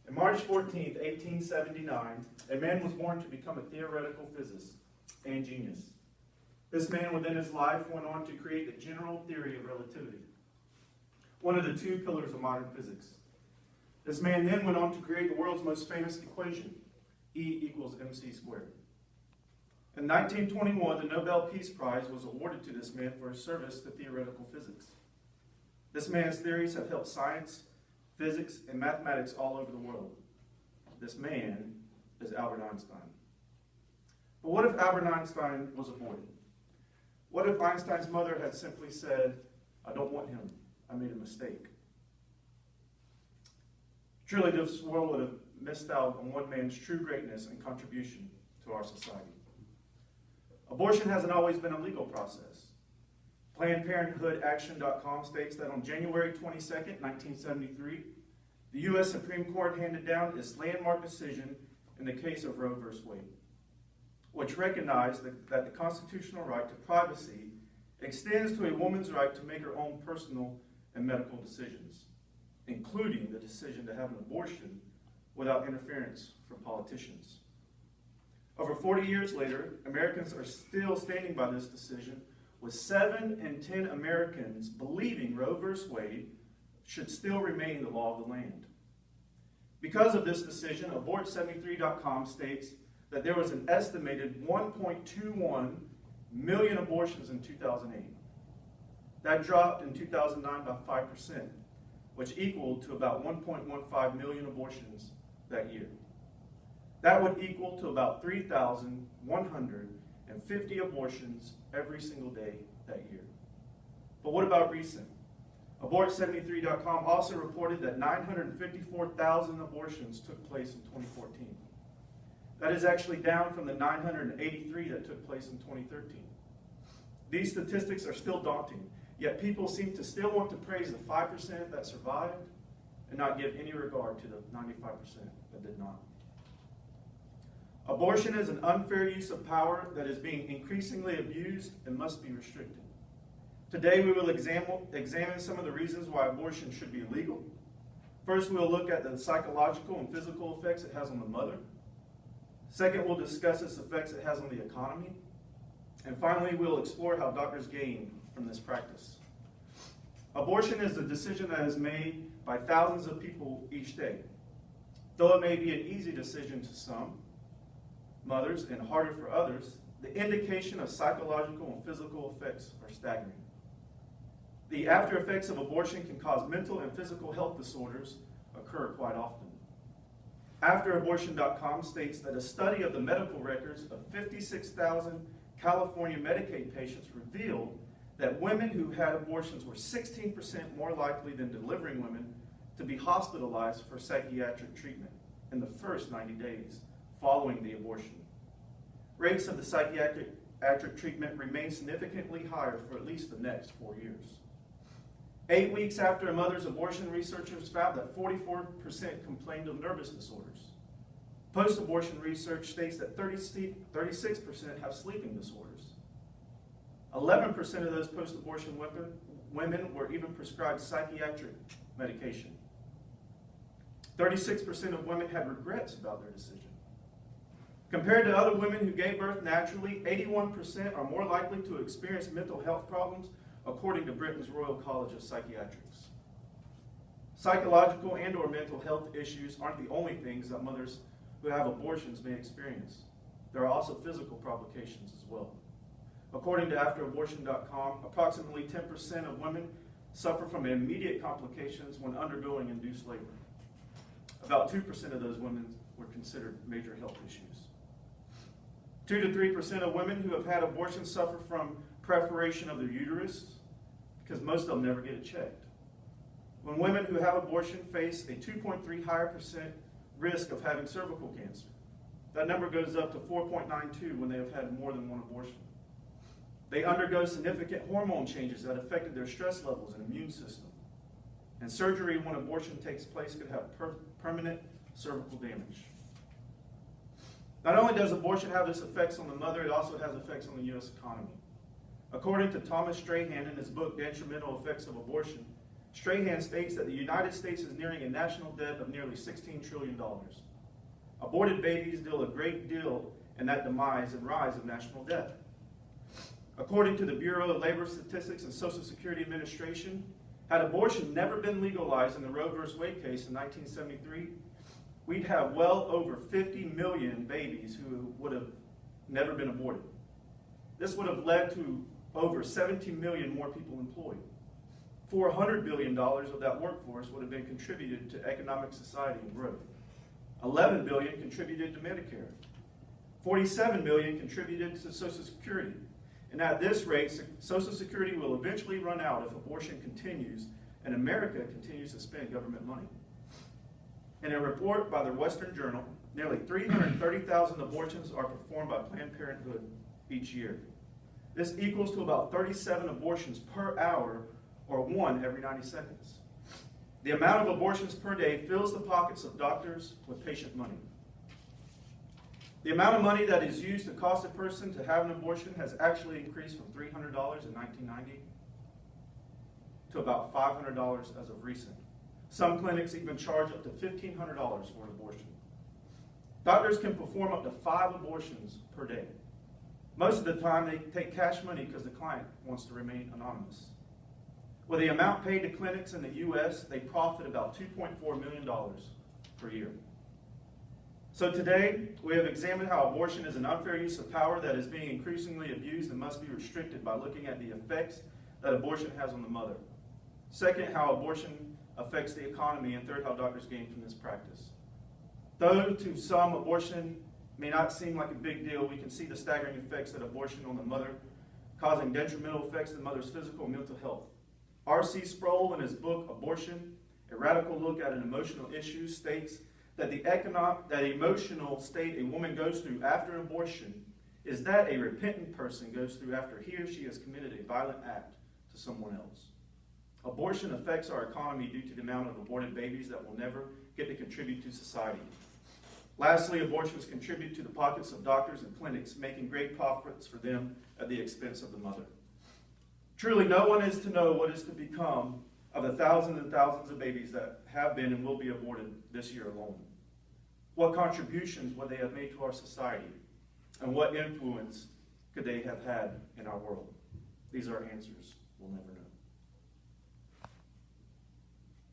On March 14th, 1879, a man was born to become a theoretical physicist and genius. This man, within his life, went on to create the general theory of relativity, one of the two pillars of modern physics. This man then went on to create the world's most famous equation, E equals mc squared. In 1921, the Nobel Peace Prize was awarded to this man for his service to theoretical physics. This man's theories have helped science, physics, and mathematics all over the world. This man is Albert Einstein. But what if Albert Einstein was aborted? What if Einstein's mother had simply said, "I don't want him, I made a mistake"? Truly, this world would have missed out on one man's true greatness and contribution to our society. Abortion hasn't always been a legal process. PlannedParenthoodAction.com states that on January 22nd, 1973, the U.S. Supreme Court handed down its landmark decision in the case of Roe v. Wade, which recognized that the constitutional right to privacy extends to a woman's right to make her own personal and medical decisions, including the decision to have an abortion without interference from politicians. Over 40 years later, Americans are still standing by this decision, with 7 in 10 Americans believing Roe v. Wade should still remain the law of the land. Because of this decision, Abort73.com states that there was an estimated 1.21 million abortions in 2008. That dropped in 2009 by 5%, which equaled to about 1.15 million abortions that year. That would equal to about 3,150 abortions every single day that year. But what about recent? Abort73.com also reported that 954,000 abortions took place in 2014. That is actually down from the 983 that took place in 2013. These statistics are still daunting, yet people seem to still want to praise the 5% that survived and not give any regard to the 95% that did not. Abortion is an unfair use of power that is being increasingly abused and must be restricted. Today we will examine some of the reasons why abortion should be illegal. First, we'll look at the psychological and physical effects it has on the mother. Second, we'll discuss its effects it has on the economy. And finally, we'll explore how doctors gain from this practice. Abortion is a decision that is made by thousands of people each day. Though it may be an easy decision to some mothers and harder for others, the indication of psychological and physical effects are staggering. The after effects of abortion can cause mental and physical health disorders occur quite often. AfterAbortion.com states that a study of the medical records of 56,000 California Medicaid patients revealed that women who had abortions were 16% more likely than delivering women to be hospitalized for psychiatric treatment in the first 90 days following the abortion. Rates of the psychiatric treatment remain significantly higher for at least the next 4 years. 8 weeks after a mother's abortion, researchers found that 44% complained of nervous disorders. Post-abortion research states that 36% have sleeping disorders. 11% of those post-abortion women were even prescribed psychiatric medication. 36% of women had regrets about their decision. Compared to other women who gave birth naturally, 81% are more likely to experience mental health problems, according to Britain's Royal College of Psychiatrists. Psychological and/or mental health issues aren't the only things that mothers who have abortions may experience. There are also physical complications as well. According to AfterAbortion.com, approximately 10% of women suffer from immediate complications when undergoing induced labor. About 2% of those women were considered major health issues. 2 to 3% of women who have had abortions suffer from perforation of their uterus, because most of them never get it checked. When women who have abortion face a 2.3% higher risk of having cervical cancer. That number goes up to 4.92 when they have had more than one abortion. They undergo significant hormone changes that affected their stress levels and immune system. And surgery when abortion takes place could have permanent cervical damage. Not only does abortion have its effects on the mother, it also has effects on the U.S. economy. According to Thomas Strahan in his book, Detrimental Effects of Abortion, Strahan states that the United States is nearing a national debt of nearly $16 trillion. Aborted babies deal a great deal in that demise and rise of national debt. According to the Bureau of Labor Statistics and Social Security Administration, had abortion never been legalized in the Roe v. Wade case in 1973, we'd have well over 50 million babies who would have never been aborted. This would have led to over 17 million more people employed. $400 billion of that workforce would have been contributed to economic society and growth. $11 billion contributed to Medicare. $47 million contributed to Social Security. And at this rate, Social Security will eventually run out if abortion continues and America continues to spend government money. In a report by the Western Journal, nearly 330,000 abortions are performed by Planned Parenthood each year. This equals to about 37 abortions per hour, or 1 every 90 seconds. The amount of abortions per day fills the pockets of doctors with patient money. The amount of money that is used to cost a person to have an abortion has actually increased from $300 in 1990 to about $500 as of recent. Some clinics even charge up to $1,500 for an abortion. Doctors can perform up to 5 abortions per day. Most of the time they take cash money because the client wants to remain anonymous. With the amount paid to clinics in the U.S., they profit about $2.4 million per year. So today, we have examined how abortion is an unfair use of power that is being increasingly abused and must be restricted by looking at the effects that abortion has on the mother. Second, how abortion affects the economy, and third, how doctors gain from this practice. Though to some abortion may not seem like a big deal, we can see the staggering effects that abortion on the mother, causing detrimental effects to the mother's physical and mental health. R.C. Sproul, in his book, Abortion, A Radical Look at an Emotional Issue, states that that emotional state a woman goes through after abortion is that a repentant person goes through after he or she has committed a violent act to someone else. Abortion affects our economy due to the amount of aborted babies that will never get to contribute to society. Lastly, abortions contribute to the pockets of doctors and clinics, making great profits for them at the expense of the mother. Truly, no one is to know what is to become of the thousands and thousands of babies that have been and will be aborted this year alone. What contributions would they have made to our society? And what influence could they have had in our world? These are answers we'll never know.